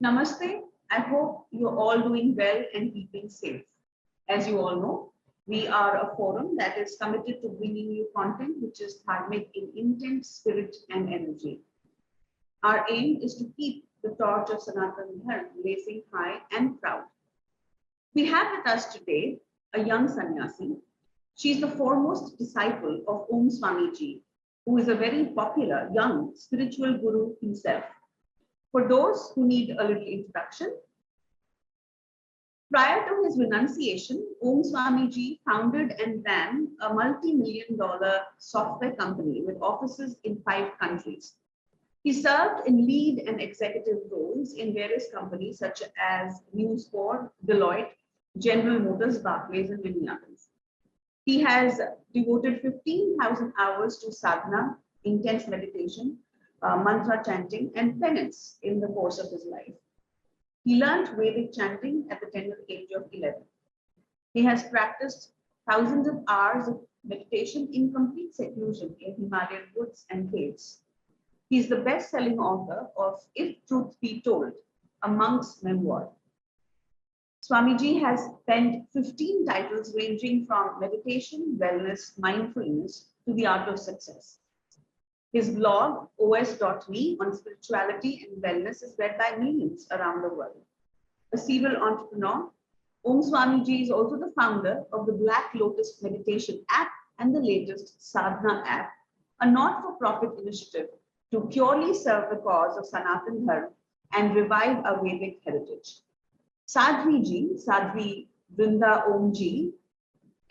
Namaste. I hope you're all doing well and keeping safe. As you all know, we are a forum that is committed to bringing you content which is dharmic in intent, spirit, and energy. Our aim is to keep the torch of Sanatana Dharma blazing high and proud. We have with us today a young sannyasi. She is the foremost disciple of Om Swamiji, who is a very popular young spiritual guru himself. For those who need a little introduction, prior to his renunciation, Om Swamiji founded and ran a multi-million-dollar software company with offices in 5 countries. He served in lead and executive roles in various companies such as News Corp, Deloitte, General Motors, Barclays, and many others. He has devoted 15,000 hours to sadhana, intense meditation, mantra chanting, and penance in the course of his life. He learned Vedic chanting at the tender age of 11. He has practiced thousands of hours of meditation in complete seclusion in Himalayan woods and caves. He is the best-selling author of If Truth Be Told, a monk's memoir. Swamiji has penned 15 titles ranging from meditation, wellness, mindfulness to the art of success. His blog, os.me, on spirituality and wellness is read by millions around the world. A serial entrepreneur, Om Swamiji is also the founder of the Black Lotus Meditation app and the latest Sadhana app, a not-for-profit initiative to purely serve the cause of Sanatana Dharma and revive our Vedic heritage. Sadhvi Vrinda Om ji,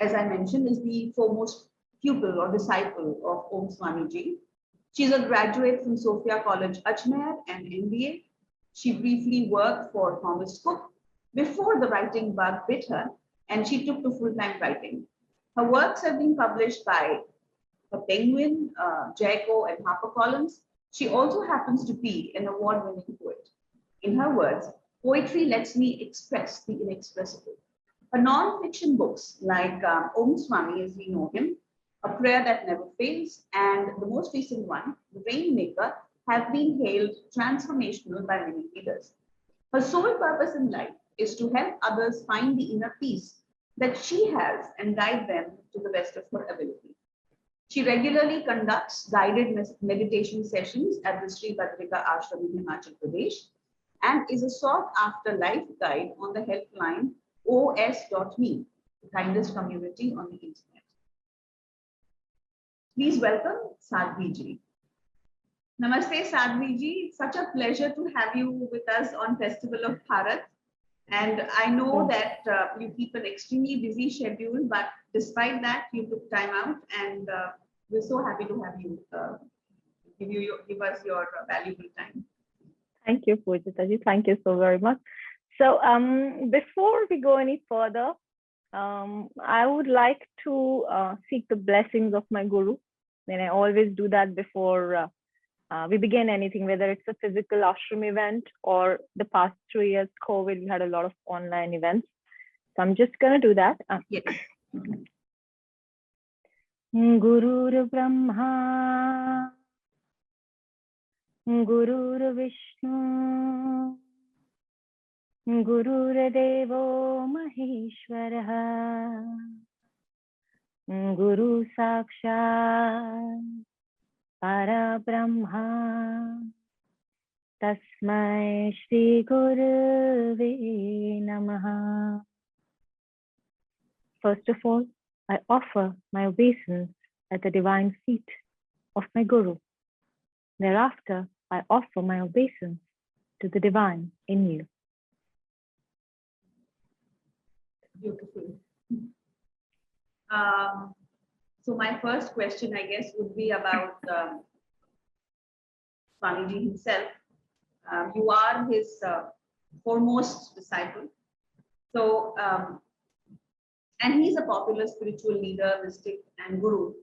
as I mentioned, is the foremost pupil or disciple of Om Swamiji. She's a graduate from Sophia College, Ajmer, and MBA. She briefly worked for Thomas Cook before the writing bug bit her, and she took to full-time writing. Her works have been published by The Penguin, Jayco, and HarperCollins. She also happens to be an award-winning poet. In her words, poetry lets me express the inexpressible. Her non-fiction books like Om Swami, as we know him, A Prayer That Never Fails, and the most recent one, The Rainmaker, have been hailed transformational by many readers. Her sole purpose in life is to help others find the inner peace that she has and guide them to the best of her ability. She regularly conducts guided meditation sessions at the Sri Badrika Ashram in Himachal Pradesh and is a sought-after life guide on the helpline os.me, the kindest community on the internet. Please welcome Sadhvi ji. Namaste, Sadhvi ji. It's such a pleasure to have you with us on Festival of Bharat. And I know that you keep an extremely busy schedule, but despite that, you took time out, and we're so happy to have you give us your valuable time. Thank you, Pujitaji. Thank you so very much. So before we go any further, I would like to seek the blessings of my guru. And I always do that before we begin anything, whether it's a physical ashram event or the past 3 years, COVID, we had a lot of online events. So I'm just going to do that. Yes. Gurur Brahma, Gurur Vishnu, Gurur Devo Maheshwara, Guru Sakshat Para Brahma, Tasmai Shri Gurave Namaha. First of all, I offer my obeisance at the divine feet of my Guru. Thereafter, I offer my obeisance to the divine in you. Beautiful. So my first question, I guess, would be about Swamiji himself. You are his foremost disciple. So, and he's a popular spiritual leader, mystic, and guru.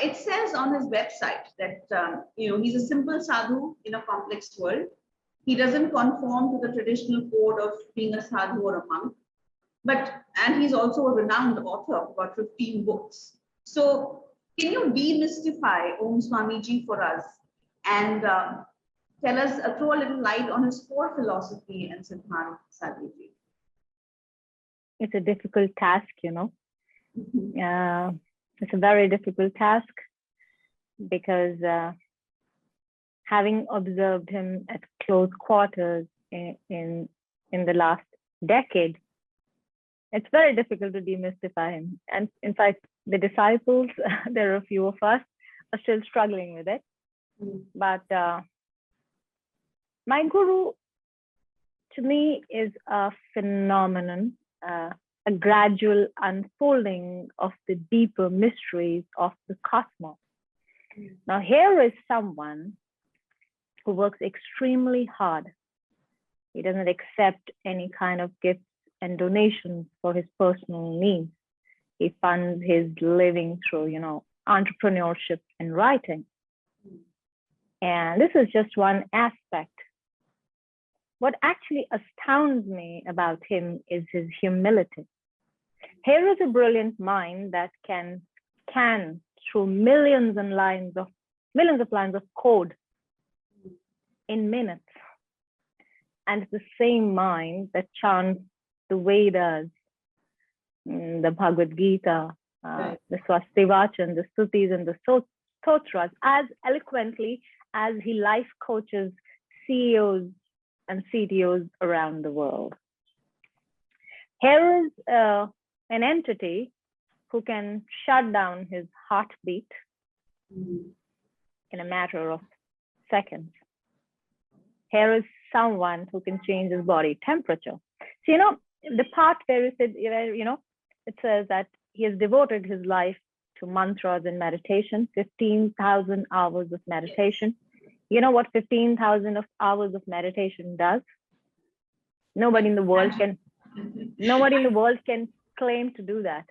It says on his website that he's a simple sadhu in a complex world. He doesn't conform to the traditional code of being a sadhu or a monk. And he's also a renowned author of about 15 books. So can you demystify Om Swamiji for us and tell us, throw a little light on his core philosophy and Siddhant, Sadhvi? It's a difficult task, you know. It's a very difficult task because having observed him at close quarters in the last decade, it's very difficult to demystify him. And in fact, the disciples, there are a few of us, are still struggling with it. But my guru, to me, is a phenomenon, a gradual unfolding of the deeper mysteries of the cosmos. Now, here is someone who works extremely hard. He doesn't accept any kind of gifts and donations for his personal needs. He funds his living through, you know, entrepreneurship and writing. And this is just one aspect. What actually astounds me about him is his humility. Here is a brilliant mind that can scan through millions of lines of code in minutes. And it's the same mind that chants the Vedas, the Bhagavad Gita, the Swastivachan, the Stutis, and the Stotras as eloquently as he life coaches CEOs and CTOs around the world. Here is an entity who can shut down his heartbeat in a matter of seconds. Here is someone who can change his body temperature. So, you know, the part where it says that he has devoted his life to mantras and meditation, 15,000 hours of meditation. You know what 15,000 hours of meditation does? Nobody in the world can claim to do that.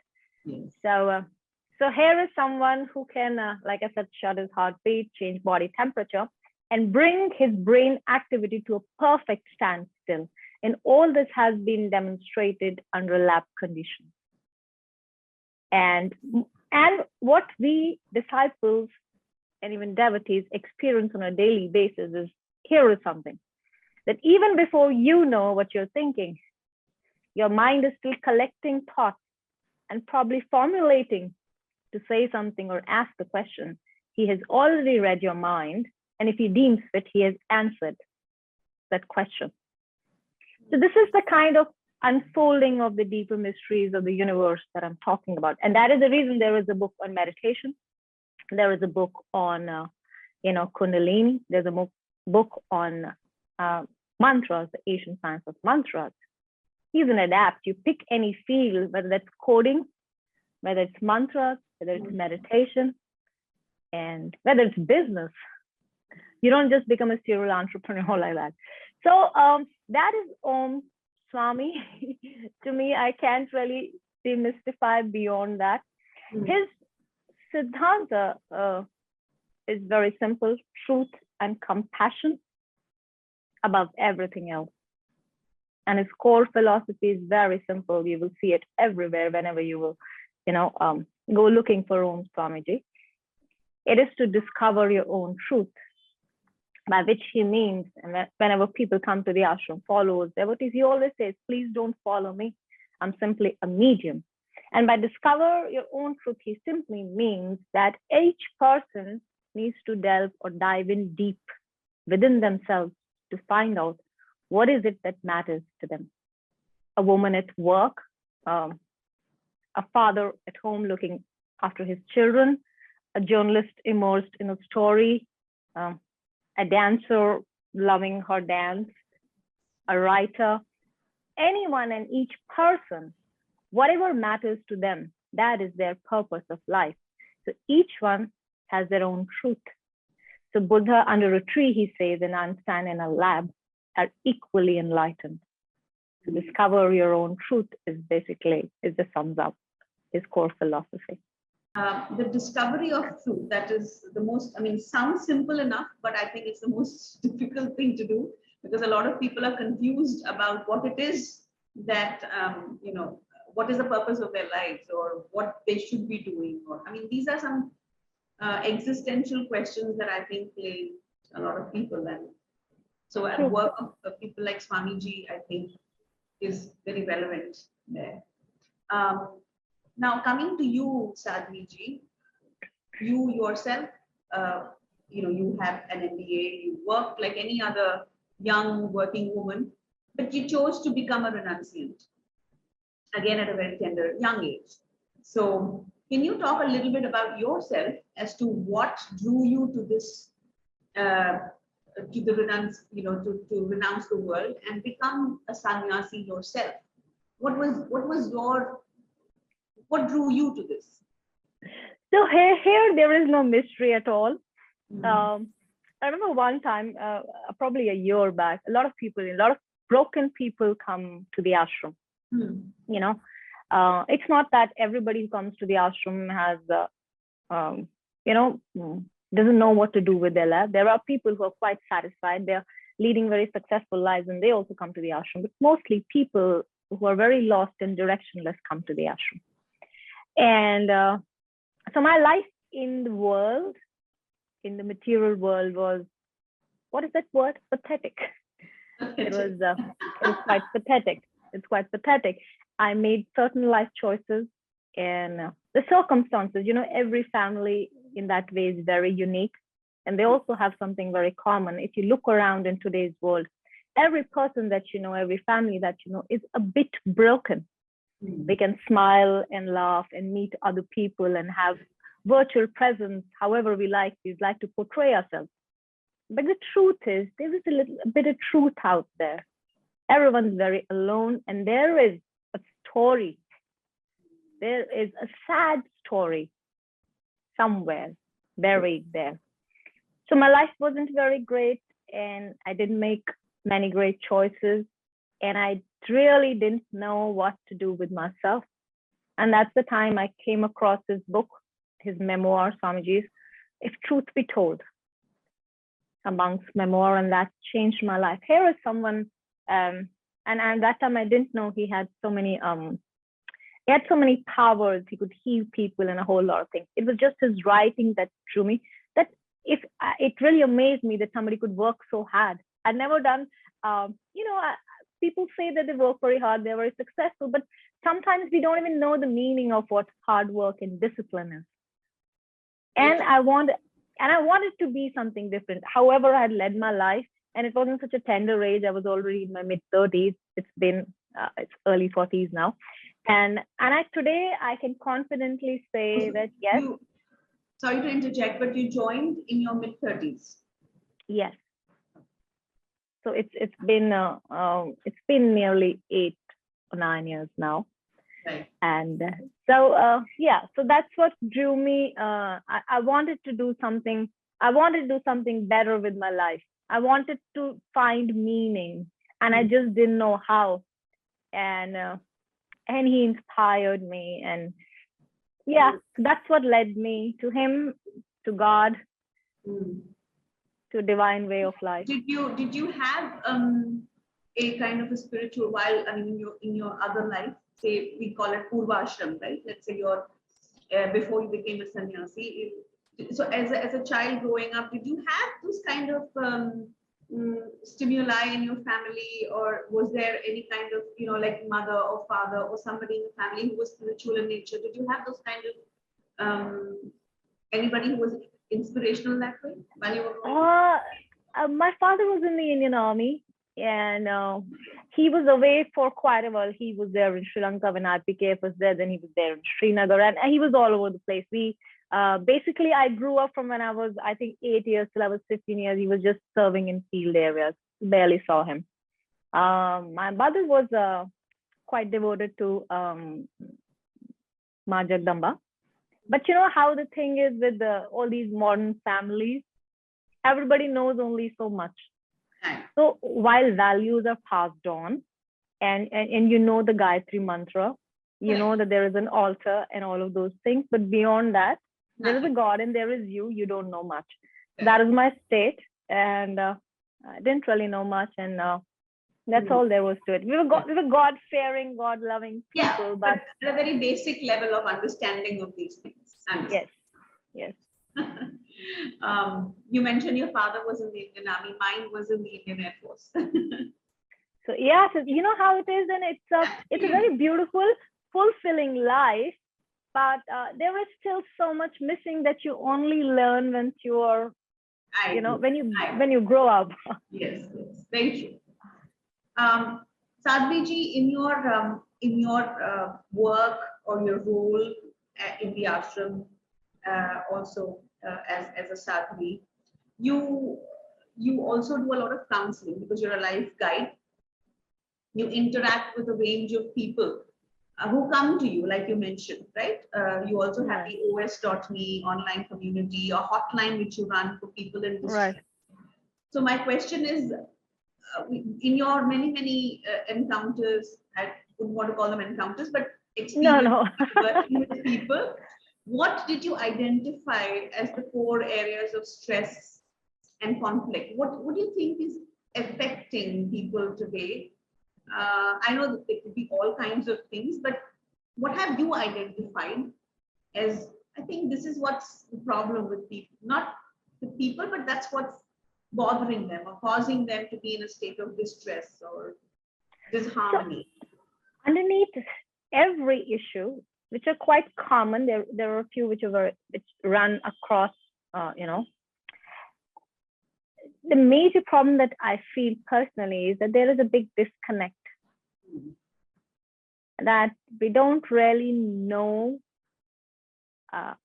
Yes. So here is someone who can, like I said, shut his heartbeat, change body temperature, and bring his brain activity to a perfect standstill. And all this has been demonstrated under lab conditions. And what we disciples and even devotees experience on a daily basis is, here is something that even before you know what you're thinking, your mind is still collecting thoughts and probably formulating to say something or ask a question. He has already read your mind, and if he deems fit, he has answered that question. So this is the kind of unfolding of the deeper mysteries of the universe that I'm talking about. And that is the reason there is a book on meditation. There is a book on, Kundalini. There's a book on mantras, the Asian science of mantras. Even adapt, you pick any field, whether that's coding, whether it's mantras, whether it's meditation, and whether it's business. You don't just become a serial entrepreneur like that. So that is Om Swami. To me, I can't really demystify beyond that. His Siddhanta is very simple: truth and compassion above everything else. And his core philosophy is very simple. You will see it everywhere whenever you will, go looking for Om Swamiji. It is to discover your own truth, by which he means, and whenever people come to the ashram, followers, devotees, he always says, please don't follow me. I'm simply a medium. And by discover your own truth, he simply means that each person needs to delve or dive in deep within themselves to find out what is it that matters to them. A woman at work, a father at home looking after his children, a journalist immersed in a story, a dancer loving her dance, a writer, anyone and each person, whatever matters to them, that is their purpose of life. So each one has their own truth. So Buddha under a tree, he says, and Einstein in a lab are equally enlightened. To discover your own truth is the sums up his core philosophy. The discovery of truth, that is the most, sounds simple enough, but I think it's the most difficult thing to do, because a lot of people are confused about what it is that, what is the purpose of their lives, or what they should be doing. These are some existential questions that I think plague a lot of people. And So at work of people like Swamiji, I think, is very relevant there. Now coming to you, Sadhvi ji, you yourself, you have an MBA, you work like any other young working woman, but you chose to become a renunciant, again at a very tender young age. So can you talk a little bit about yourself as to what drew you to this, to the renounce, to renounce the world and become a sannyasi yourself? What drew you to this? So here there is no mystery at all. I remember one time, probably a year back, a lot of broken people come to the ashram. You know, it's not that everybody who comes to the ashram has, doesn't know what to do with their life. There are people who are quite satisfied. They're leading very successful lives and they also come to the ashram. But mostly people who are very lost and directionless come to the ashram. And so my life in the world, in the material world, was, what is that word? Pathetic. It was quite pathetic. It's quite pathetic. I made certain life choices and the circumstances, every family in that way is very unique. And they also have something very common. If you look around in today's world, every person that you know, every family that you know is a bit broken. We can smile and laugh and meet other people and have virtual presence, however we'd like to portray ourselves. But the truth is, there is a bit of truth out there. Everyone's very alone, and there is a story. There is a sad story somewhere buried there. So my life wasn't very great, and I didn't make many great choices, and I really didn't know what to do with myself. And that's the time I came across his book, his memoir, Swamiji's, If Truth Be Told, a monk's memoir, and that changed my life. Here is someone, and at that time I didn't know he had so many powers. He could heal people and a whole lot of things. It was just his writing that drew me. That it really amazed me that somebody could work so hard. I'd never done, people say that they work very hard, they're very successful, but sometimes we don't even know the meaning of what hard work and discipline is. And I wanted to be something different. However, I had led my life, and it wasn't such a tender age. I was already in my mid-30s. It's early 40s now. And today I can confidently say that, yes. Sorry to interject, but you joined in your mid-30s. Yes. So it's been nearly 8 or 9 years now. Right. And so that's what drew me. I wanted to do something. I wanted to do something better with my life. I wanted to find meaning, and I just didn't know how. And he inspired me, and that's what led me to him, to God, to a divine way of life. Did you have a kind of a spiritual, while in your other life, say we call it Purvashram, right? Let's say before you became a sannyasi. So as a child growing up, did you have those kind of stimuli in your family, or was there any kind of, like mother or father or somebody in the family who was spiritual in nature? Did you have those kind of anybody who was inspirational that way while you were growing up? My father was in the Indian Army, and he was away for quite a while. He was there in Sri Lanka when RPKF was there, then he was there in Srinagar, and he was all over the place. Basically, I grew up from when I was, I think, 8 years till I was 15 years. He was just serving in field areas. Barely saw him. My mother was quite devoted to Ma Jagdamba. But you know how the thing is with all these modern families, everybody knows only so much. So while values are passed on, and you know the Gayatri mantra, you know that there is an altar and all of those things, but beyond that, there is a God and there is you don't know much. That is my state, and I didn't really know much, and that's all there was to it. We were God-fearing, God-loving people, but at a very basic level of understanding of these things. Yes. You mentioned your father was in the Indian Army. Mine was in the Indian Air Force. So yeah, so you know how it is, and it's a very beautiful, fulfilling life. But there is still so much missing that you only learn once you are, when you grow up. Yes, yes. Thank you. Sadhvi ji, in your work or your role in the ashram, also as a sadhvi, you also do a lot of counseling because you're a life guide. You interact with a range of people who come to you, like you mentioned, right? You also have the os.me online community, a hotline which you run for people in distress. Right. So my question is, in your many encounters, I wouldn't want to call them encounters, but experience working with people, what did you identify as the core areas of stress and conflict? What do you think is affecting people today? I know that it could be all kinds of things, but what have you identified as, I think this is what's the problem with people, not the people, but that's what's bothering them or causing them to be in a state of distress or disharmony? So, underneath every issue, which are quite common, there are a few which run across, the major problem that I feel personally is that there is a big disconnect, that we don't really know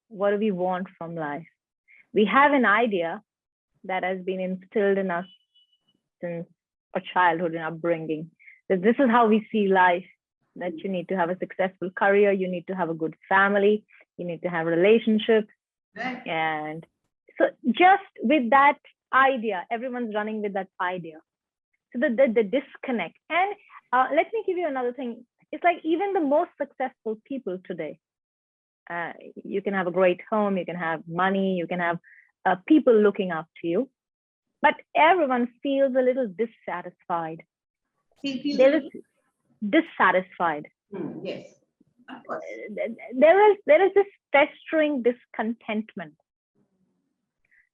what do we want from life. We have an idea that has been instilled in us since our childhood and upbringing, that this is how we see life, that you need to have a successful career, you need to have a good family, you need to have relationships. And so just with that idea, everyone's running with that idea. So the disconnect. And let me give you another thing. It's like even the most successful people today, you can have a great home, you can have money, you can have people looking up to you, but everyone feels a little dissatisfied. There is dissatisfied. Yes, of course. There is this festering discontentment,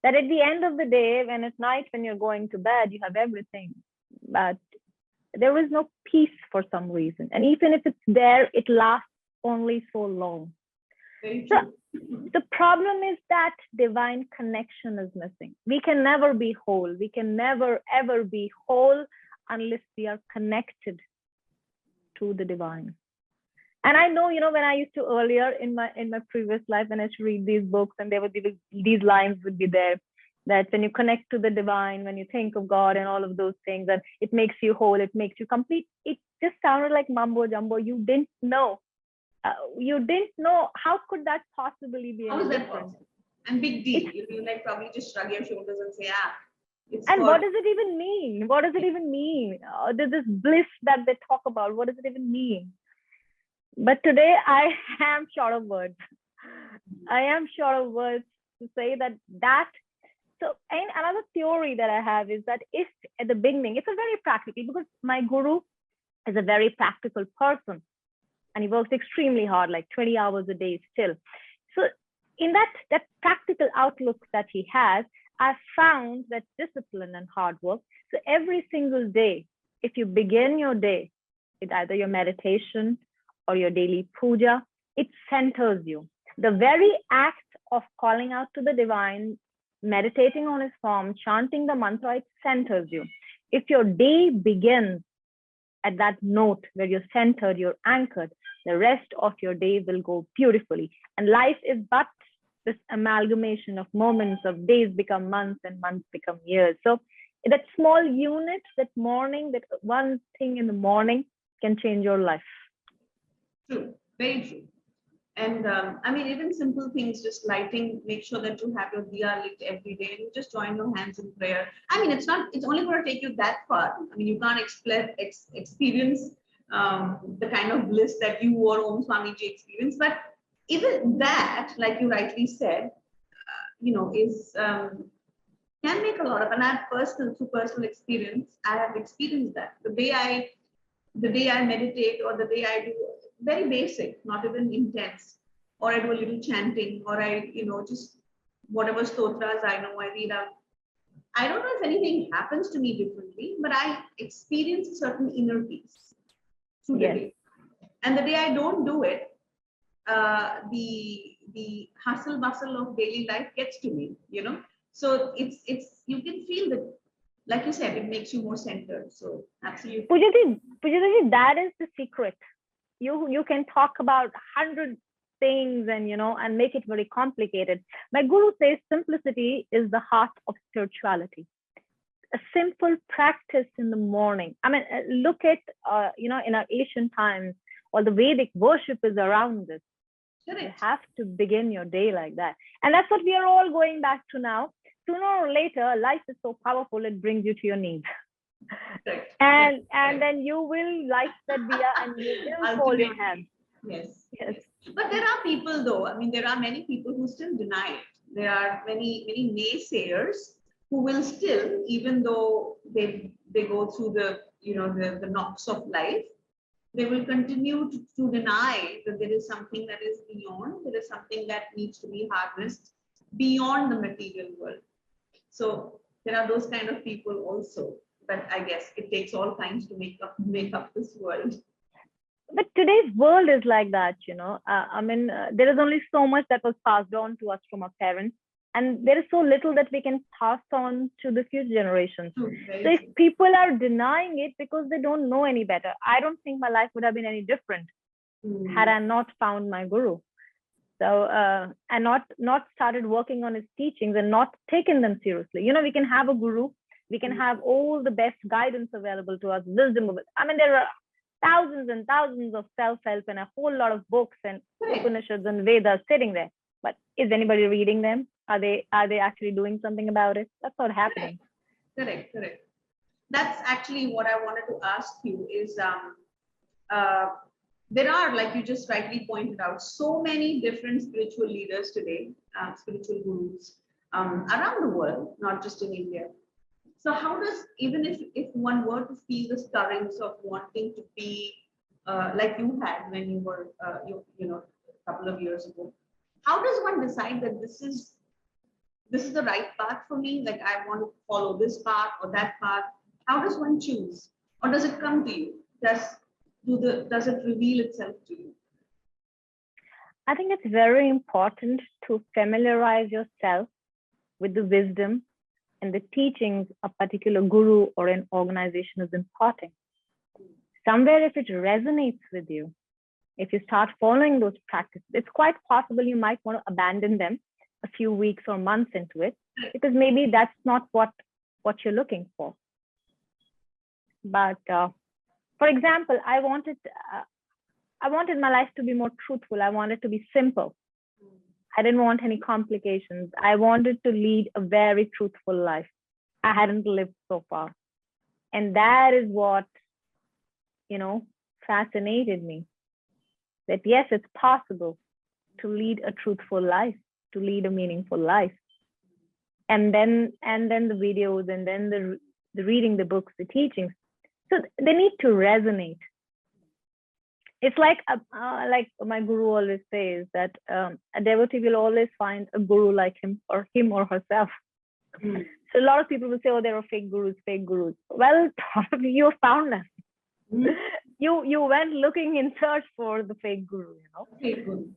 that at the end of the day, when at night, when you're going to bed, you have everything, but there is no peace for some reason. And even if it's there, it lasts only so long. Very so true. the problem is that divine connection is missing. We can never be whole. We can never, ever be whole unless we are connected to the divine. And I know, when I used to earlier in my previous life, when I used to read these books, and there would be these lines would be there, that when you connect to the divine, when you think of God and all of those things, that it makes you whole, it makes you complete. It just sounded like mumbo jumbo. You didn't know. How could that possibly be? How is that possible? And big deal. You like probably just shrug your shoulders and say, what does it even mean? What does it even mean? There's this bliss that they talk about. What does it even mean? But today I am short of words. I am short of words to say that. So, and another theory that I have is that if at the beginning, it's a very practical, because my guru is a very practical person and he works extremely hard, like 20 hours a day still. So in that practical outlook that he has, I found that discipline and hard work. So every single day, if you begin your day with either your meditation or your daily puja, it centers you. The very act of calling out to the divine, meditating on his form, chanting the mantra, it centers you. If your day begins at that note where you're centered, you're anchored, the rest of your day will go beautifully. And life is but this amalgamation of moments, of days become months and months become years. So that small unit, that morning, that one thing in the morning can change your life. True, very true. And I mean, even simple things, just lighting, make sure that you have your diya lit every day and you just join your hands in prayer. I mean, it's only going to take you that far. I mean, you can't experience the kind of bliss that you or Om Swami Ji experienced, but even that, like you rightly said, is can make a lot of, and through personal experience, I have experienced that. The day I meditate, or the day I do very basic, not even intense, or I do a little chanting, or I, just whatever stotras I know, I read out. I don't know if anything happens to me differently, but I experience a certain inner peace through the Yes. day. And the day I don't do it, the hustle bustle of daily life gets to me, you know. So it's you can feel that, like you said, it makes you more centered. So absolutely. Pujaji, that is the secret. You can talk about 100 things and and make it very complicated. My guru says simplicity is the heart of spirituality. A simple practice in the morning. I mean, look at in our Asian times, all the Vedic worship is around this. Correct. You have to begin your day like that, and that's what we are all going back to now. Sooner or later, life is so powerful, it brings you to your knees. Right. And Right. then you will light that diya and you will fold your hands. Yes. Yes. But there are people, though. I mean, there are many people who still deny it. There are many naysayers who will still, even though they go through the the knocks of life, they will continue to deny that there is something that is beyond. There is something that needs to be harnessed beyond the material world. So there are those kind of people also. But I guess it takes all kinds to make up this world. But today's world is like that, I mean, there is only so much that was passed on to us from our parents, and there is so little that we can pass on to the future generations. So if people are denying it because they don't know any better, I don't think my life would have been any different had I not found my guru. So and not started working on his teachings and not taken them seriously. We can have a guru, we can have all the best guidance available to us, wisdom. I mean, there are thousands and thousands of self-help and a whole lot of books and Upanishads and Vedas sitting there. But is anybody reading them? Are they actually doing something about it? That's not happening. Correct. That's actually what I wanted to ask you is there are, like you just rightly pointed out, so many different spiritual leaders today, spiritual gurus around the world, not just in India. So how does, even if one were to feel the stirrings of wanting to be like you had when you were, a couple of years ago, how does one decide that this is the right path for me? Like, I want to follow this path or that path. How does one choose, or does it come to you? Does it reveal itself to you? I think it's very important to familiarize yourself with the wisdom and the teachings a particular guru or an organization is imparting. Somewhere, if it resonates with you, if you start following those practices, it's quite possible you might want to abandon them a few weeks or months into it, because maybe that's not what you're looking for. But for example, I wanted my life to be more truthful. I wanted to be simple. I didn't want any complications. I wanted to lead a very truthful life. I hadn't lived so far. And that is what, fascinated me. That yes, it's possible to lead a truthful life, to lead a meaningful life. And then the videos, and then the reading the books, the teachings. So they need to resonate. It's like my guru always says that a devotee will always find a guru like him or herself. So a lot of people will say, oh, there are fake gurus. Well, you found them. You went looking in search for the fake guru, Fake guru.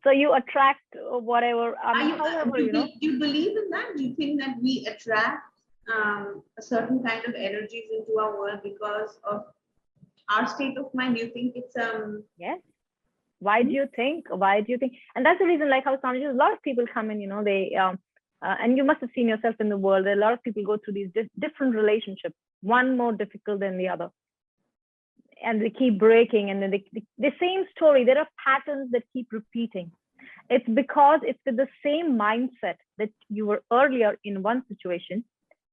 So you attract whatever. However, do you believe in that? Do you think that we attract a certain kind of energies into our world because of our state of mind? Do you think it's Yes. Why do you think? And that's the reason, like how Swami, a lot of people come in, they and you must have seen yourself in the world. A lot of people go through these different relationships, one more difficult than the other, and they keep breaking. And then the same story. There are patterns that keep repeating. It's because it's with the same mindset that you were earlier in one situation.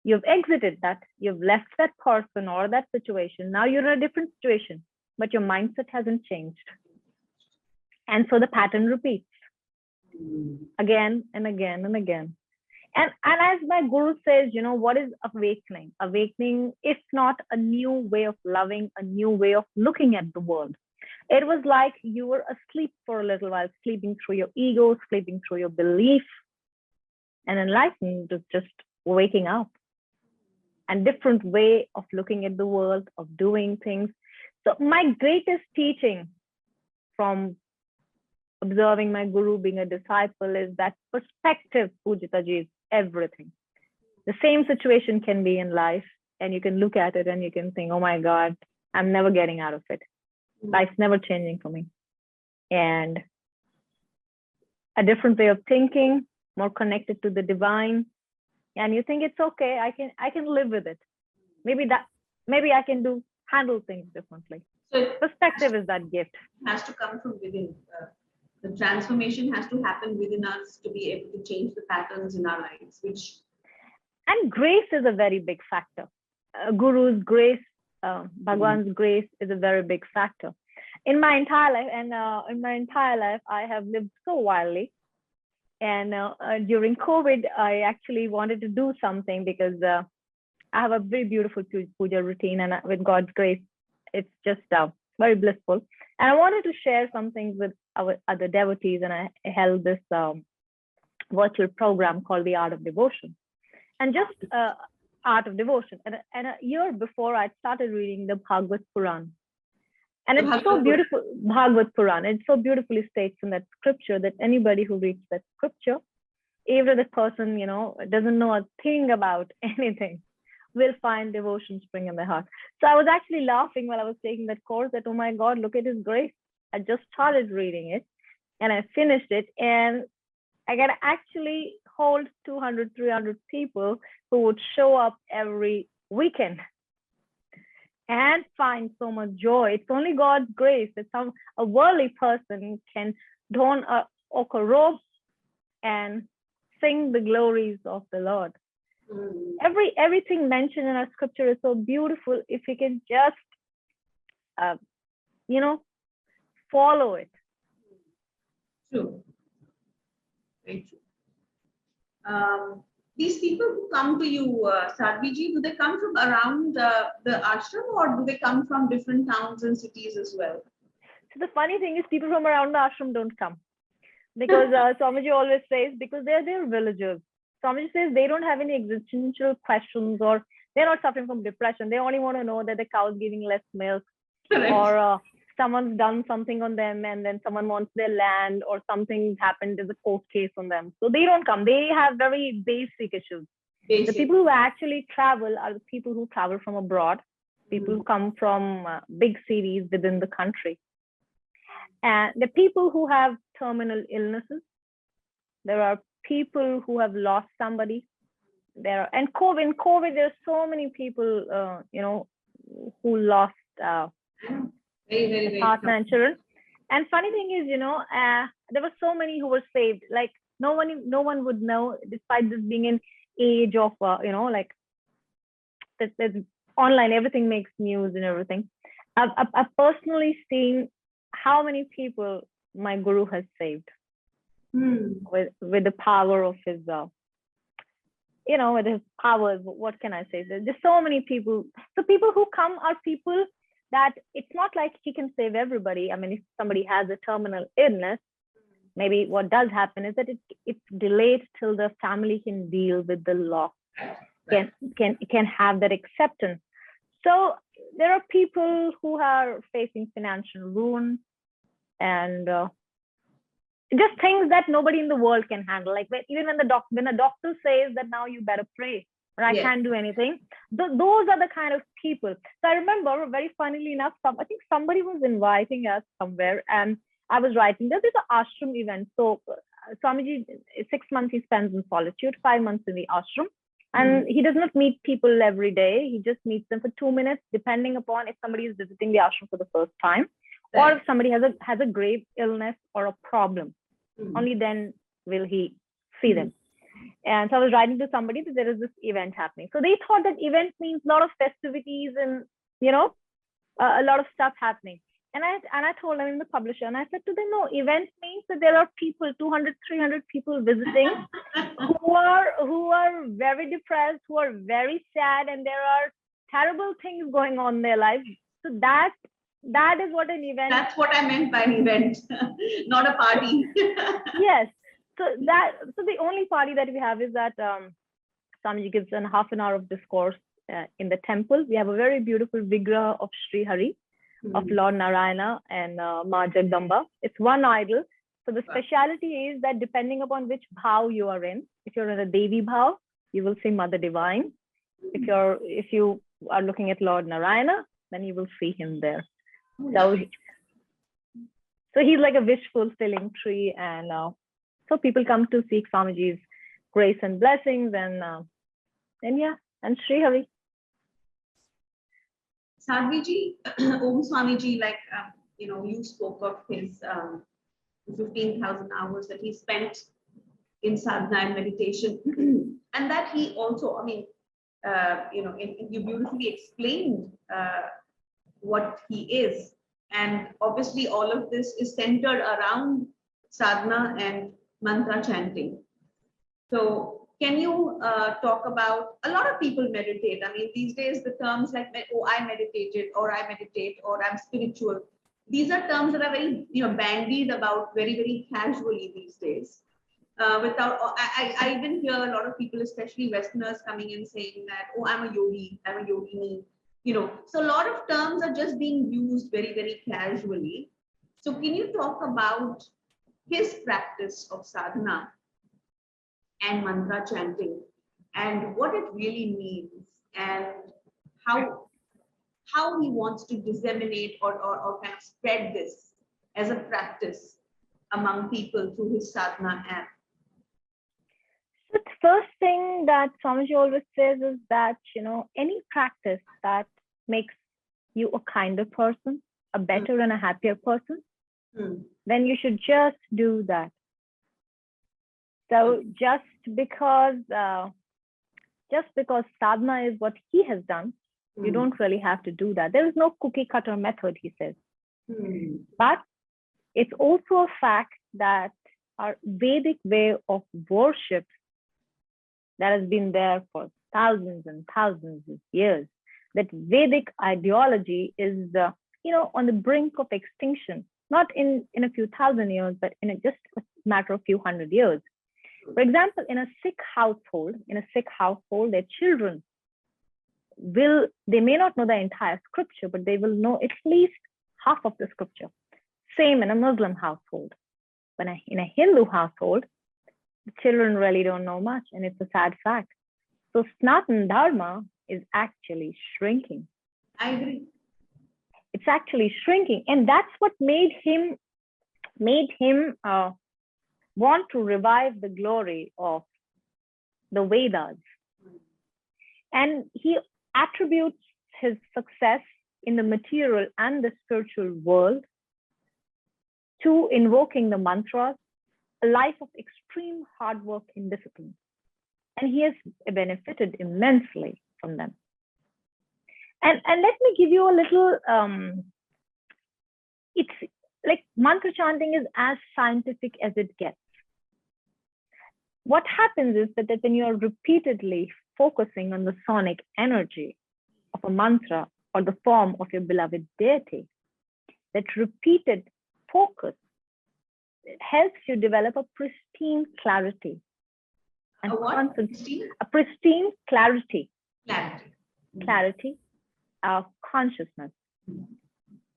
You've exited that, you've left that person or that situation. Now you're in a different situation, but your mindset hasn't changed. And so the pattern repeats again and again and again. And as my guru says, what is awakening? Awakening, if not a new way of loving, a new way of looking at the world. It was like you were asleep for a little while, sleeping through your ego, sleeping through your belief. And enlightenment is just waking up and different way of looking at the world, of doing things. So my greatest teaching from observing my guru, being a disciple, is that perspective, Pujitaji, is everything. The same situation can be in life, and you can look at it and you can think, oh my God, I'm never getting out of it. Life's never changing for me. And a different way of thinking, more connected to the divine. And you think it's okay, I can live with it. Maybe I can handle things differently. So perspective is that gift. Has to come from within. The transformation has to happen within us to be able to change the patterns in our lives, and grace is a very big factor. Guru's grace, Bhagwan's grace is a very big factor. In my entire life, I have lived so wildly. And during COVID, I actually wanted to do something because I have a very beautiful puja routine, and with God's grace, it's just very blissful. And I wanted to share something with our other devotees, and I held this virtual program called The Art of Devotion. And just Art of Devotion. And a year before, I started reading the Bhagavad Puran. And it's so beautiful, Bhagavad Puran. It so beautifully states in that scripture that anybody who reads that scripture, even if the person, doesn't know a thing about anything, will find devotion spring in their heart. So I was actually laughing while I was taking that course that, oh my God, look at his grace. I just started reading it and I finished it. And I can actually hold 200, 300 people who would show up every weekend and find so much joy. It's only God's grace that a worldly person can don a ochre robe and sing the glories of the Lord. Everything mentioned in our scripture is so beautiful if we can just, follow it. True. Very true. These people who come to you, Sadhviji, do they come from around the ashram, or do they come from different towns and cities as well? So the funny thing is, people from around the ashram don't come, because Swamiji always says, because they're villagers. Swamiji says they don't have any existential questions, or they're not suffering from depression. They only want to know that the cow is giving less milk, or someone's done something on them and then someone wants their land, or something happened, there's a court case on them. So they don't come. They have very basic issues. The people who actually travel are the people who travel from abroad, people who come from big cities within the country. And the people who have terminal illnesses, there are people who have lost somebody. And COVID, there's so many people, who lost very partner and children. And funny thing is, there were so many who were saved. Like no one would know, despite this being an age of, that's online, everything makes news and everything. I've personally seen how many people my guru has saved with the power of his, with his powers. What can I say? There's so many people. So people who come are people that it's not like he can save everybody. I mean, if somebody has a terminal illness, maybe what does happen is that it's delayed till the family can deal with the loss, can have that acceptance. So there are people who are facing financial ruin and just things that nobody in the world can handle. Like even when a doctor says that now you better pray, or I can't do anything, those are the kind of people. So I remember, very funnily enough, I think somebody was inviting us somewhere, and I was writing, there's this ashram event. So Swamiji, 6 months he spends in solitude, 5 months in the ashram. And he does not meet people every day. He just meets them for 2 minutes, depending upon if somebody is visiting the ashram for the first time, or if somebody has a grave illness or a problem. Only then will he see them. And so I was writing to somebody that there is this event happening. So they thought that event means a lot of festivities and, a lot of stuff happening. And I told them, in the publisher, and I said to them, no, event means that there are people, 200, 300 people visiting who are very depressed, who are very sad, and there are terrible things going on in their lives. So that is what an event. That's what I meant by an event, not a party. Yes. So the only party that we have is that Swamiji gives a half an hour of discourse in the temple. We have a very beautiful Vigraha of Sri Hari, of Lord Narayana and Ma Jagdamba. It's one idol. So the speciality is that depending upon which bhav you are in, if you're in a Devi bhav, you will see Mother Divine. If you are looking at Lord Narayana, then you will see him there. So he's like a wish fulfilling tree, and so people come to seek Swamiji's grace and blessings, and Sri Hari. Sadhvi Om Swamiji, like you spoke of his 15,000 hours that he spent in sadhana and meditation, and that he also, you beautifully explained what he is, and obviously all of this is centered around sadhana and mantra chanting. So can you talk about, a lot of people meditate. I mean, these days the terms like, oh, I meditated, or I meditate, or I'm spiritual. These are terms that are very, bandied about very, very casually these days. I even hear a lot of people, especially Westerners, coming in saying that, oh, I'm a yogi, I'm a yogini. So a lot of terms are just being used very, very casually. So can you talk about his practice of sadhana and mantra chanting, and what it really means, and how he wants to disseminate or kind of spread this as a practice among people through his Sadhana app? The first thing that Swamiji always says is that, any practice that makes you a kinder person, a better and a happier person, then you should just do that. So just because sadhana is what he has done, you don't really have to do that. There is no cookie cutter method, he says. But it's also a fact that our Vedic way of worship that has been there for thousands and thousands of years, that Vedic ideology is, on the brink of extinction, not in a few thousand years, but in just a matter of few hundred years. For example, in a Sikh household, their children they may not know the entire scripture, but they will know at least half of the scripture. Same in a Muslim household. But in a Hindu household, the children really don't know much, and it's a sad fact. So Sanatana Dharma is actually shrinking. I agree. It's actually shrinking, and that's what made him want to revive the glory of the Vedas. And he attributes his success in the material and the spiritual world to invoking the mantras, a life of extreme hard work and discipline. And he has benefited immensely from them. And let me give you a little, it's like mantra chanting is as scientific as it gets. What happens is that when you are repeatedly focusing on the sonic energy of a mantra or the form of your beloved deity, that repeated focus helps you develop a pristine clarity. And a pristine clarity. Clarity of consciousness.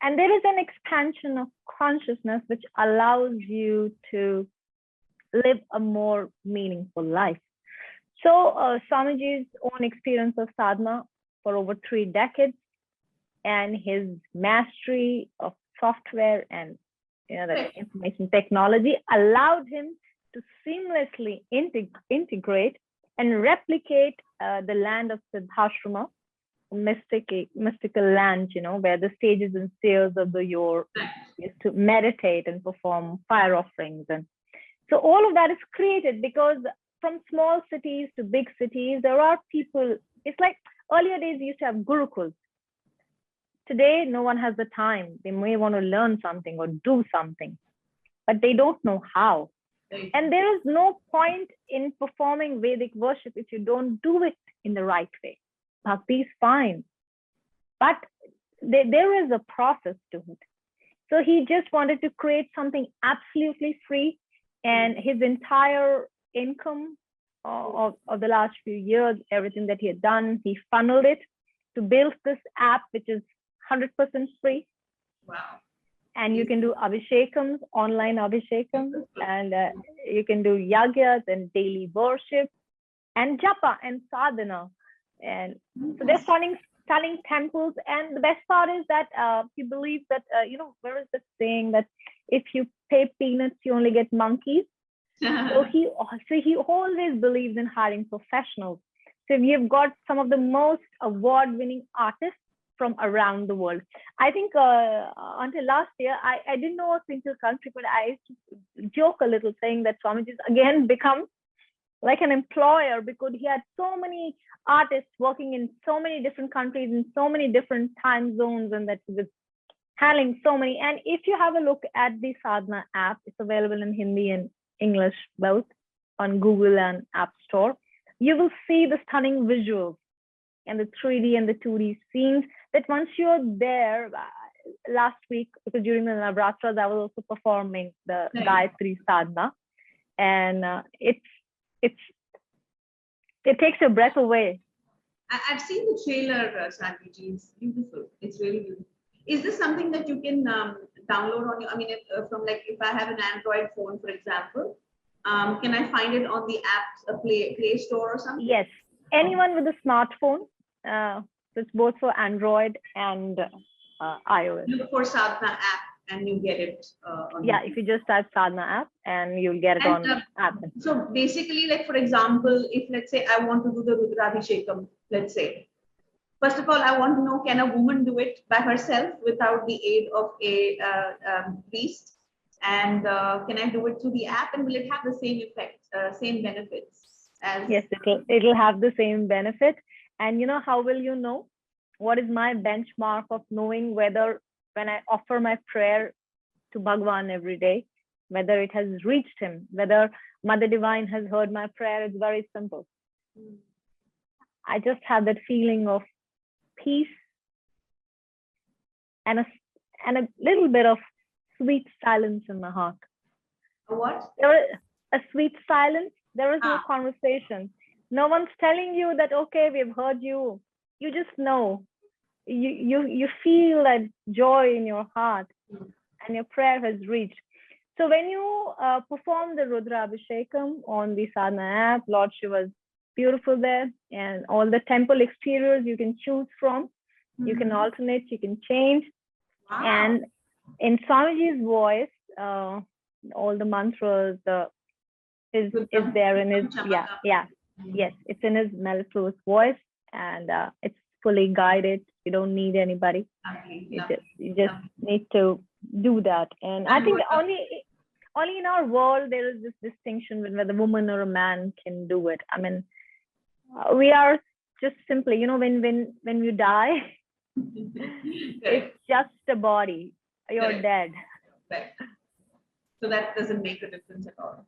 And there is an expansion of consciousness which allows you to live a more meaningful life. So Swamiji's own experience of sadhana for over 3 decades, and his mastery of software and the information technology allowed him to seamlessly integrate and replicate the land of Siddhashrama, mystical land, where the stages and spheres of the yore used to meditate and perform fire offerings. And so all of that is created because from small cities to big cities, there are people. It's like earlier days, you used to have gurukuls. Today, no one has the time. They may want to learn something or do something, but they don't know how. And there is no point in performing Vedic worship if you don't do it in the right way. Bhakti is fine, but there is a process to it. So he just wanted to create something absolutely free, And his entire income of the last few years, everything that he had done, he funneled it to build this app, which is 100% free. Wow. And you can do abhishekams, online abhishekams, and you can do yagyas and daily worship and japa and sadhana. And so they're stunning temples. And the best part is that he believes that, where is the saying that if you pay peanuts, you only get monkeys? So he always believes in hiring professionals. So we've got some of the most award-winning artists from around the world. I think until last year, I didn't know a single country, but I used to joke a little saying that Swamiji's again become like an employer, because he had so many artists working in so many different countries in so many different time zones, and that he was handling so many. And if you have a look at the Sadhana app, it's available in Hindi and English both on Google and App Store. You will see the stunning visuals and the 3D and the 2D scenes that once you're there. Last week, because during the Navratras, I was also performing the Gayatri Sadhana, and it takes your breath away. I've seen the trailer, Sadhvi. It's beautiful. It's really beautiful. Is this something that you can download on your, if I have an Android phone, for example, can I find it on the app's Play Store or something? Yes, anyone with a smartphone. So it's both for Android and iOS. Look for Sadhana app and you get it. If you just type Sadhana app and you'll get it on app. So basically, like for example, if let's say I want to do the Rudrabhishekam, let's say, first of all, I want to know, can a woman do it by herself without the aid of a priest? And can I do it through the app, and will it have the same effect, same benefits? Yes, it'll have the same benefit. And how will you know? What is my benchmark of knowing whether when I offer my prayer to Bhagwan every day, whether it has reached him, whether Mother Divine has heard my prayer? It's very simple. I just have that feeling of peace and a little bit of sweet silence in my heart. A what? A sweet silence. There is no conversation. No one's telling you that, okay, we've heard you. You just know. You feel that joy in your heart, and your prayer has reached. So when you perform the Rudra Abhishekam on the Sadhana app, Lord Shiva is beautiful there, and all the temple exteriors you can choose from. You can alternate, you can change. Wow. And in Swamiji's voice, all the mantras is there in his, yes, it's in his mellifluous voice, and it's fully guided. You don't need anybody. You just need to do that. And I think only in our world there is this distinction when whether a woman or a man can do it. I mean, we are just simply, when you die, it's just a body. You're dead. Right. So that doesn't make a difference at all.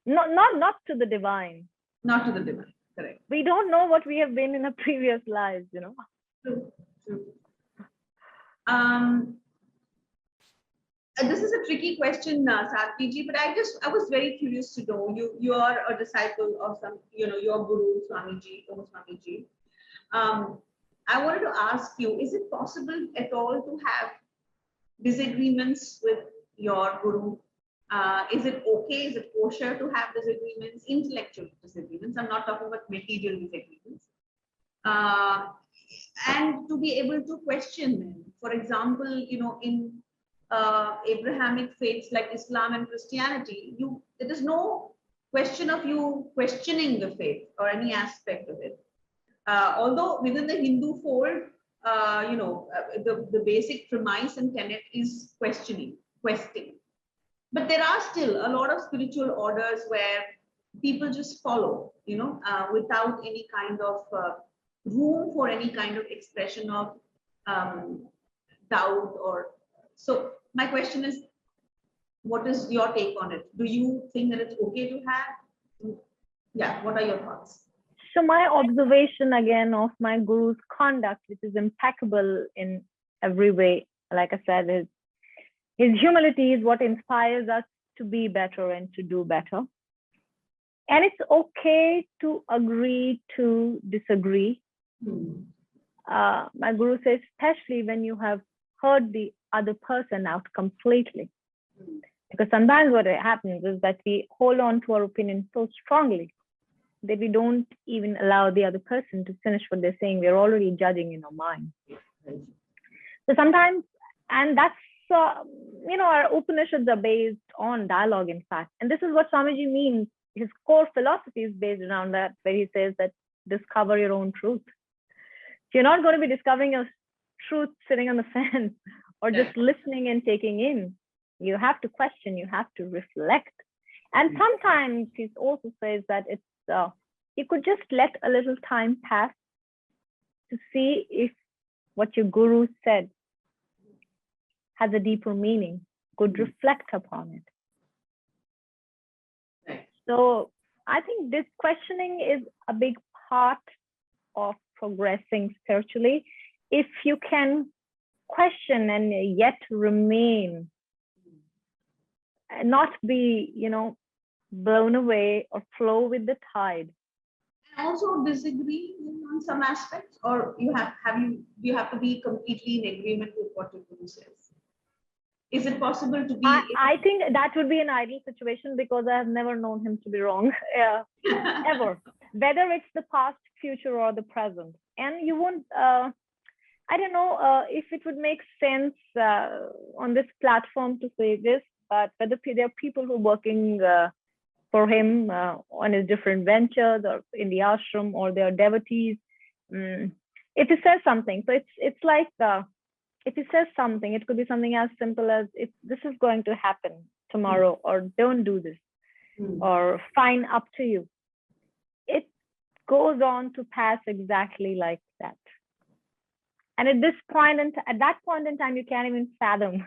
Not to the divine. Not to the divine. Correct. We don't know what we have been in a previous lives, True. This is a tricky question, Sadhvi, but I was very curious to know. You are a disciple of some, your guru, Swamiji, Om Swamiji. I wanted to ask you, is it possible at all to have disagreements with your guru? Is it okay? Is it kosher to have disagreements, intellectual disagreements? I'm not talking about material disagreements. And to be able to question them. For example, in Abrahamic faiths like Islam and Christianity, there is no question of you questioning the faith or any aspect of it. Although within the Hindu fold, the basic premise and tenet is questioning. But there are still a lot of spiritual orders where people just follow, without any kind of room for any kind of expression of doubt or so. My question is, what is your take on it? Do you think that it's okay to have? Yeah, what are your thoughts? So my observation again of my guru's conduct, which is impeccable in every way, like I said, his humility is what inspires us to be better and to do better. And it's okay to agree to disagree. My guru says, especially when you have heard the other person out completely. Because sometimes what happens is that we hold on to our opinion so strongly that we don't even allow the other person to finish what they're saying. We're already judging in our mind. So sometimes, and that's, our Upanishads are based on dialogue, in fact. And this is what Swamiji means. His core philosophy is based around that, where he says that discover your own truth. So you're not going to be discovering your truth sitting on the fence or just listening and taking in. You have to question, you have to reflect. And sometimes he also says that it's you could just let a little time pass to see if what your guru said has a deeper meaning, could reflect upon it. So I think this questioning is a big part of progressing spiritually. If you can question and yet remain, and not be, blown away or flow with the tide. And also disagree on some aspects, or you have to be completely in agreement with what your guru says. Is it possible to be? I think that would be an ideal situation, because I have never known him to be wrong, ever. Whether it's the past, future, or the present. And you won't, I don't know if it would make sense on this platform to say this, but whether there are people who are working for him on his different ventures or in the ashram, or they are devotees. If he says something, so it's like, if he says something, it could be something as simple as, if this is going to happen tomorrow, or don't do this, or fine, up to you. It goes on to pass exactly like that. And at this point, at that point in time, you can't even fathom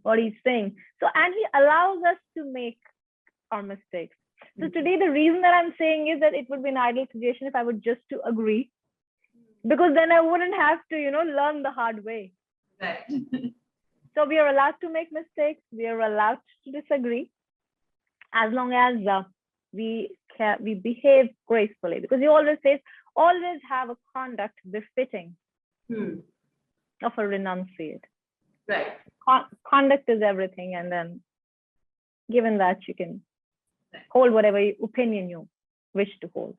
what he's saying. So, and he allows us to make our mistakes. So today, the reason that I'm saying is that it would be an ideal situation if I would just to agree, because then I wouldn't have to, learn the hard way. Right. So we are allowed to make mistakes. We are allowed to disagree, as long as we behave gracefully. Because he always says, always have a conduct befitting of a renunciate. Right. Conduct is everything, and then given that, you can hold whatever opinion you wish to hold.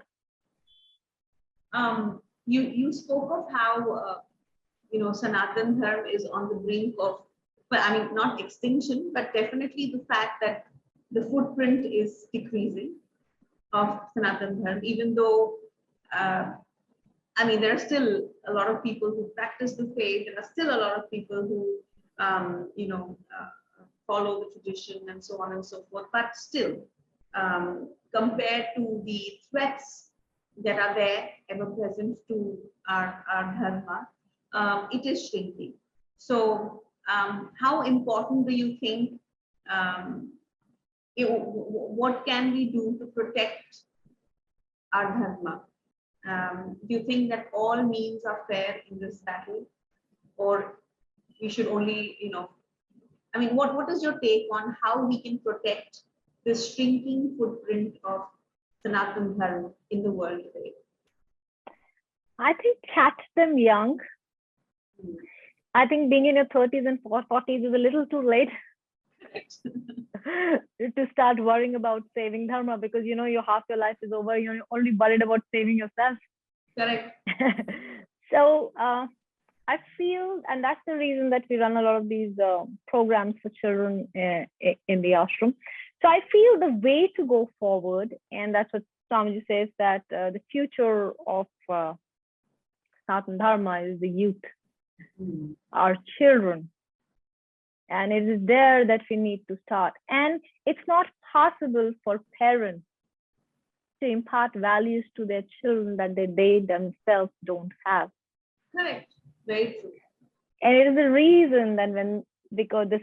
You spoke of how Sanatana Dharma is on the brink of, not extinction, but definitely the fact that the footprint is decreasing of Sanatana Dharma, even though there are still a lot of people who practice the faith. There are still a lot of people who follow the tradition and so on and so forth. But still, compared to the threats that are there, ever present to our dharma, it is shrinking. So, how important do you think? What can we do to protect our dharma? Do you think that all means are fair in this battle, or we should only, what is your take on how we can protect this shrinking footprint of Sanatana Dharma in the world today? I think catch them young. I think being in your 30s and 40s is a little too late to start worrying about saving dharma, because your half your life is over. You're only worried about saving yourself. Correct. So I feel, and that's the reason that we run a lot of these programs for children in the ashram. So I feel the way to go forward, and that's what Swamiji says, that the future of Sanatana Dharma is the youth, our children. And it is there that we need to start. And it's not possible for parents to impart values to their children that they themselves don't have. Correct. Very true. And it is the reason that because this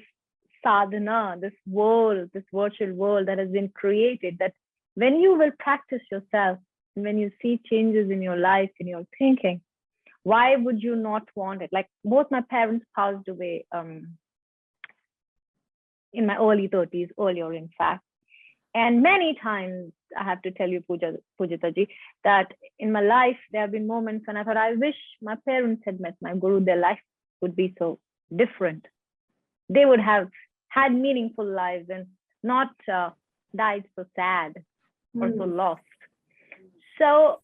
sadhana, this world, this virtual world that has been created, that when you will practice yourself, and when you see changes in your life, in your thinking, why would you not want it? Like both my parents passed away in my early 30s, earlier in fact. And many times I have to tell you, Pujitaji, that in my life, there have been moments when I thought, I wish my parents had met my guru, their life would be so different. They would have had meaningful lives and not died so sad or so lost. So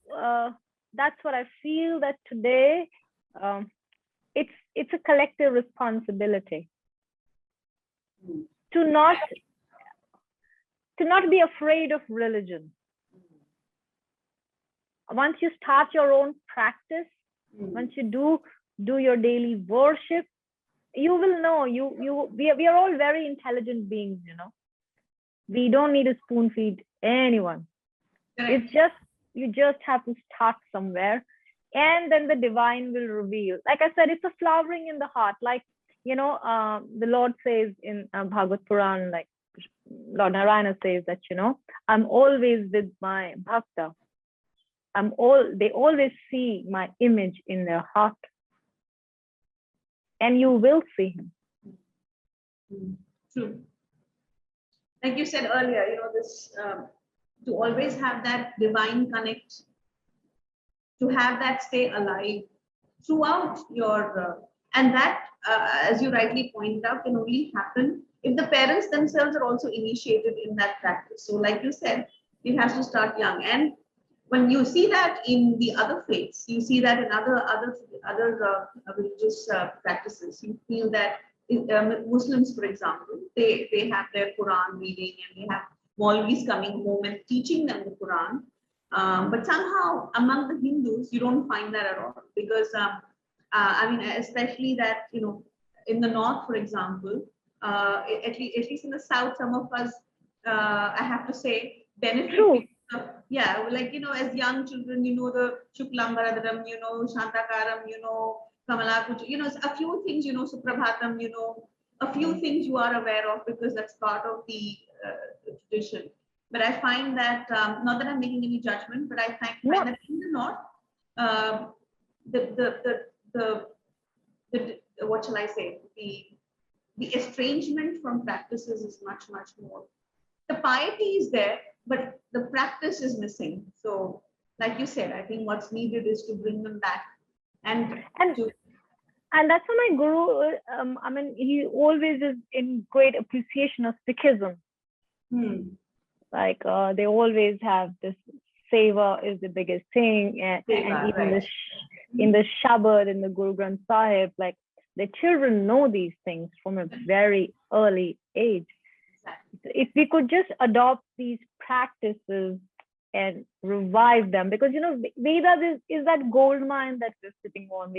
that's what I feel, that today it's a collective responsibility to not be afraid of religion. Once you start your own practice, once you do your daily worship, you will know we are all very intelligent beings, you know. We don't need to spoon feed anyone. It's just, you just have to start somewhere, and then the divine will reveal. Like I said, it's a flowering in the heart. Like, you know, the Lord says in Bhagavad Puran, like Lord Narayana says that, you know, I'm always with my bhakta. They always see my image in their heart, and you will see him. True. Like you said earlier, you know, this to always have that divine connect, to have that stay alive throughout your and that, as you rightly pointed out, can only happen if the parents themselves are also initiated in that practice. So like you said, it has to start young. And when you see that in the other faiths, you see that in other religious practices, you feel that Muslims, for example, they have their Quran reading, and they have Maulvis coming home and teaching them the Quran. But somehow among the Hindus, you don't find that at all, because I mean, especially that, you know, in the north, for example, at least in the south, some of us, I have to say, benefit. Yeah, like, you know, as young children, you know, the Shuklam Bharadram, you know, Shantakaram, you know, Kamala Puja, you know, a few things, you know, Suprabhatam, you know, a few things you are aware of because that's part of the tradition. But I find that, not that I'm making any judgment, but I find that in the north, the what shall I say, the estrangement from practices is much more. The piety is there, but the practice is missing. So, like you said, I think what's needed is to bring them back, and that's why my guru, I mean, he always is in great appreciation of Sikhism. Like they always have this seva is the biggest thing, and even in the Shabad, in the Guru Granth Sahib, like the children know these things from a very early age. If we could just adopt these practices and revive them, because, you know, Vedas is that gold mine that we're sitting on.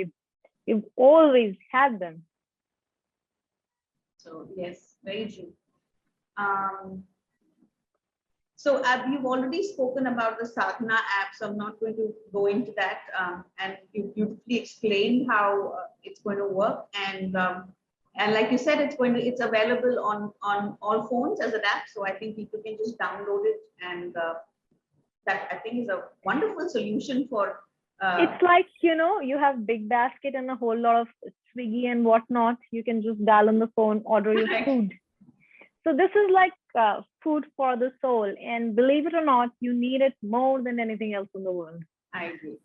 We've always had them. So yes, very true. So you've already spoken about the Sadhana app, so I'm not going to go into that. And you beautifully explained how it's going to work. And like you said, it's available on all phones as an app. So I think people can just download it, and that I think is a wonderful solution for. It's like, you know, you have big basket and a whole lot of Swiggy and whatnot. You can just dial on the phone, order your food. So this is like food for the soul, and believe it or not, you need it more than anything else in the world. I agree.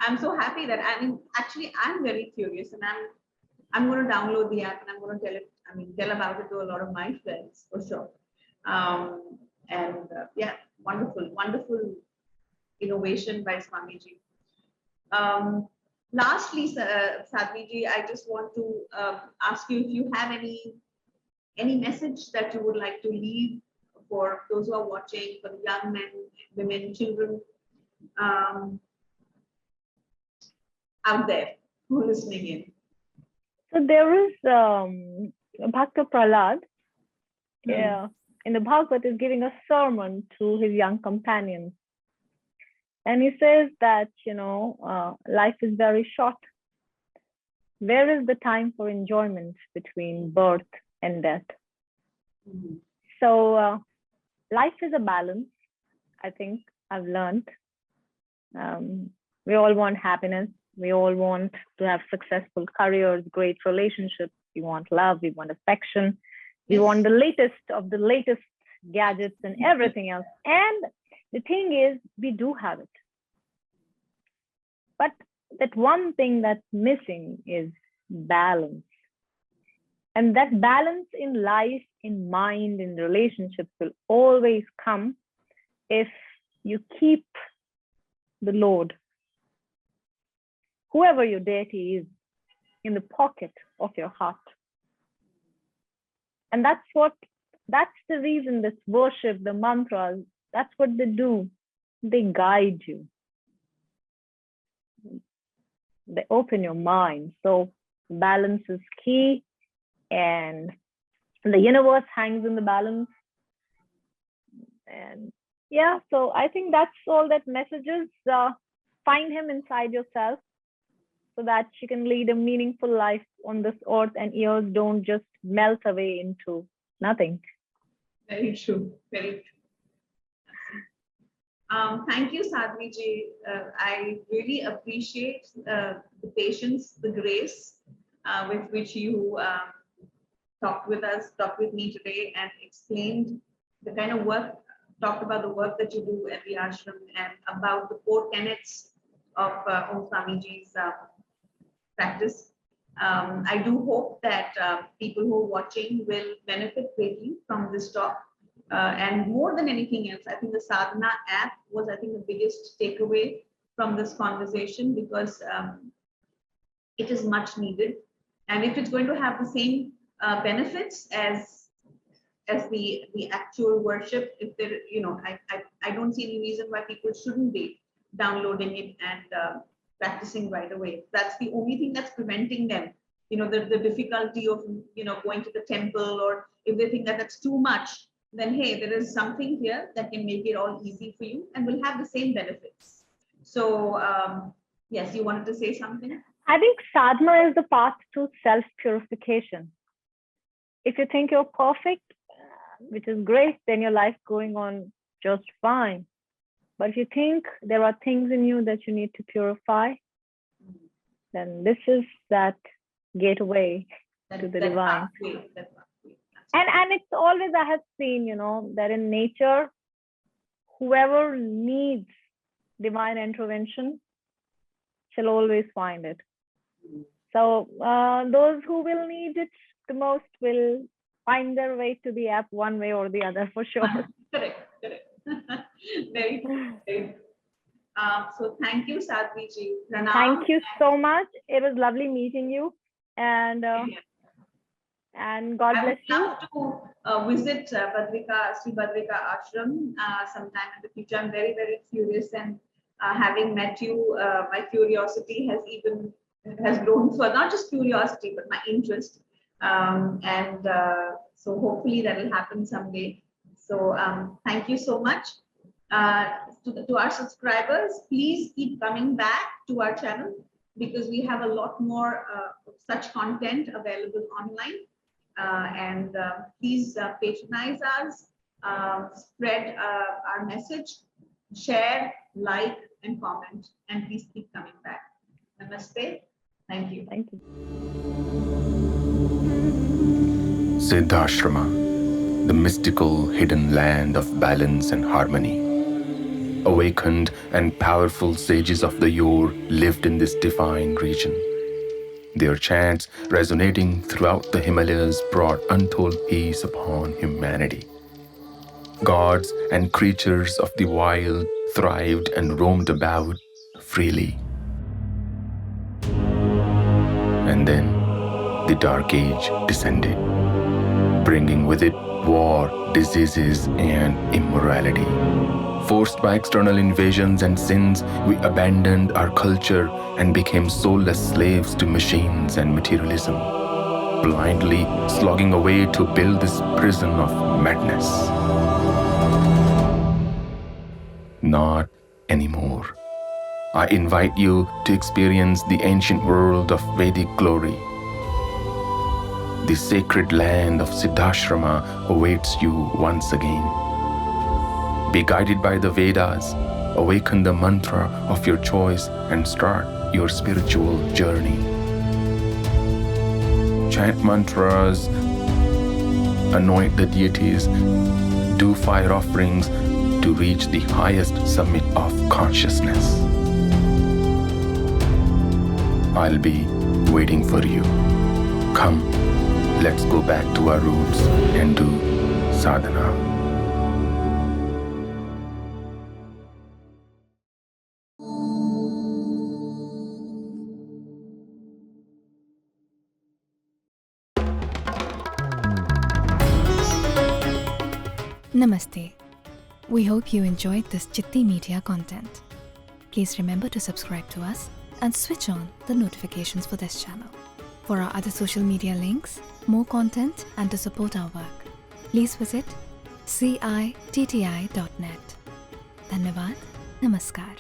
I'm so happy that, I mean, actually, I'm very curious, and I'm going to download the app, and I'm going to tell about it to a lot of my friends for sure. Yeah, wonderful innovation by Swamiji. Lastly, Sadhviji, I just want to ask you if you have any message that you would like to leave for those who are watching, for the young men, women, children out there who are listening in. So there is Bhakta Prahlad in the Bhagavad is giving a sermon to his young companions. And he says that, you know, life is very short. Where is the time for enjoyment between birth and death? So life is a balance, I think I've learned. We all want happiness. We all want to have successful careers, great relationships. We want love, we want affection. We Yes. want the latest of the latest gadgets and everything else. And the thing is, we do have it. But that one thing that's missing is balance. And that balance in life, in mind, in relationships will always come if you keep the Lord, whoever your deity is, in the pocket of your heart. And that's the reason this worship, the mantras, that's what they do. They guide you. They open your mind. So balance is key, and the universe hangs in the balance. And yeah, so I think that's all that messages. Find him inside yourself so that you can lead a meaningful life on this earth and years don't just melt away into nothing. Very true. Very true. Thank you, Sadhvi ji. I really appreciate the patience, the grace with which you talked with me today, and explained the kind of work, talked about the work that you do at the ashram and about the 4 tenets of Om Swamiji's practice. I do hope that people who are watching will benefit greatly from this talk. And more than anything else, I think the Sadhana app was, I think, the biggest takeaway from this conversation, because it is much needed. And if it's going to have the same benefits as the actual worship, if there, I don't see any reason why people shouldn't be downloading it and practicing right away. That's the only thing that's preventing them. The difficulty of going to the temple, or if they think that that's too much, then hey, there is something here that can make it all easy for you and will have the same benefits. So yes, you wanted to say something? I think sadhana is the path to self-purification. If you think you're perfect, which is great, then your life going on just fine. But if you think there are things in you that you need to purify, then this is that gateway to the divine. And it's always, I have seen, that in nature, whoever needs divine intervention shall always find it. So those who will need it the most will find their way to the app one way or the other, for sure. Correct. Very good. So thank you, Sadhvi ji. Pranam. Thank you so much. It was lovely meeting you. And God bless you. I would love to visit Sri Badrika Ashram sometime in the future. I'm very, very curious, and having met you, my curiosity has grown for not just curiosity, but my interest. So hopefully that will happen someday. So thank you so much. To our subscribers, please keep coming back to our channel, because we have a lot more of such content available online. Please patronize us, spread our message, share, like, and comment, and please keep coming back. Namaste. Thank you. Thank you. Siddhashrama, the mystical hidden land of balance and harmony. Awakened and powerful sages of the yore lived in this divine region. Their chants, resonating throughout the Himalayas, brought untold peace upon humanity. Gods and creatures of the wild thrived and roamed about freely. And then the Dark Age descended, bringing with it war, diseases, and immorality. Forced by external invasions and sins, we abandoned our culture and became soulless slaves to machines and materialism, blindly slogging away to build this prison of madness. Not anymore. I invite you to experience the ancient world of Vedic glory. The sacred land of Siddhashrama awaits you once again. Be guided by the Vedas, awaken the mantra of your choice, and start your spiritual journey. Chant mantras, anoint the deities, do fire offerings to reach the highest summit of consciousness. I'll be waiting for you. Come, let's go back to our roots and do sadhana. Namaste. We hope you enjoyed this Chitti Media content. Please remember to subscribe to us and switch on the notifications for this channel. For our other social media links, more content, and to support our work, please visit citti.net. Dhanyavad. Namaskar.